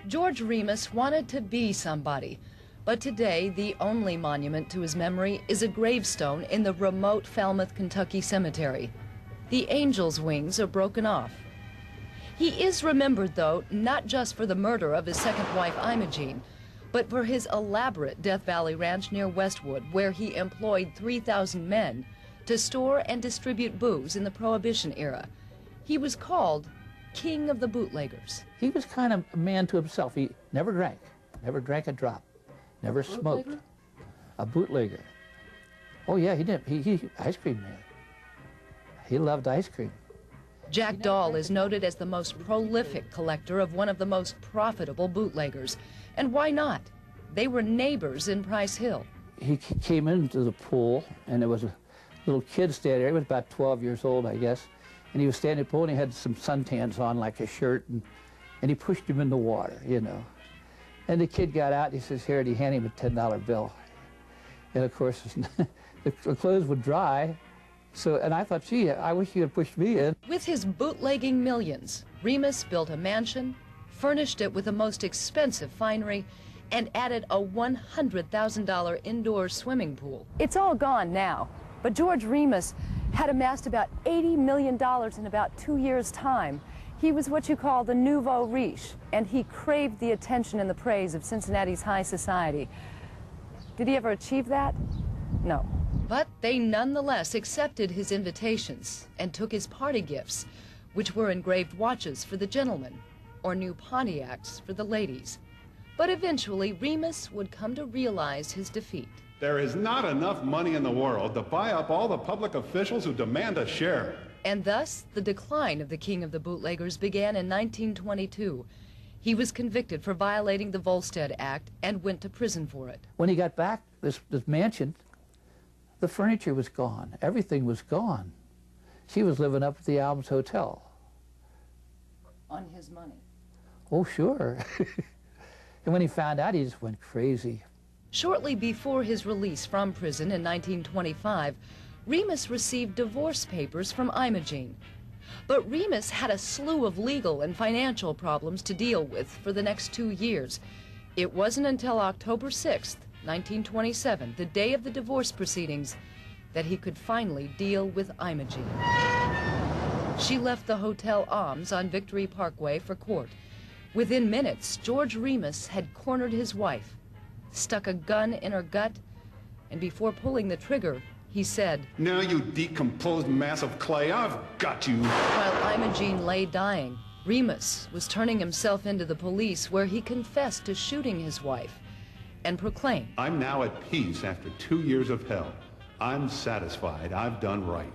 George Remus wanted to be somebody, but today the only monument to his memory is a gravestone in the remote Falmouth, Kentucky cemetery. The angel's wings are broken off. He is remembered, though, not just for the murder of his second wife, Imogene, but for his elaborate Death Valley Ranch near Westwood, where he employed 3,000 men to store and distribute booze in the Prohibition era. He was called King of the Bootleggers. He was kind of a man to himself. He never drank a drop, never smoked. Bootlegger? A bootlegger. Oh yeah, he did. He ice cream man. He loved ice cream. Jack Dahl is noted as the most prolific collector of one of the most profitable bootleggers. And why not? They were neighbors in Price Hill. He came into the pool, and there was a little kid standing there. He was about 12 years old, I guess. And he was standing in the pool, and he had some suntans on, like a shirt, and he pushed him in the water, you know. And the kid got out, and he says, here, and he handed him a $10 bill. And of course, the clothes would dry. So, and I thought, gee, I wish he had pushed me in. With his bootlegging millions, Remus built a mansion, furnished it with the most expensive finery, and added a $100,000 indoor swimming pool. It's all gone now, but George Remus had amassed about $80 million in about 2 years' time. He was what you call the nouveau riche, and he craved the attention and the praise of Cincinnati's high society. Did he ever achieve that? No. But they nonetheless accepted his invitations and took his party gifts, which were engraved watches for the gentlemen or new Pontiacs for the ladies. But eventually, Remus would come to realize his defeat. There is not enough money in the world to buy up all the public officials who demand a share. And thus, the decline of the King of the Bootleggers began in 1922. He was convicted for violating the Volstead Act and went to prison for it. When he got back, this mansion, the furniture was gone. Everything was gone. She was living up at the Alms Hotel. On his money? Oh, sure. And when he found out, he just went crazy. Shortly before his release from prison in 1925, Remus received divorce papers from Imogene. But Remus had a slew of legal and financial problems to deal with for the next 2 years. It wasn't until October 6th, 1927, the day of the divorce proceedings, that he could finally deal with Imogene. She left the Hotel Alms on Victory Parkway for court. Within minutes, George Remus had cornered his wife, stuck a gun in her gut, and before pulling the trigger, he said, "Now, you decomposed mass of clay, I've got you." While Imogene lay dying, Remus was turning himself into the police, where he confessed to shooting his wife and proclaimed, I'm now at peace after 2 years of hell. I'm satisfied I've done right.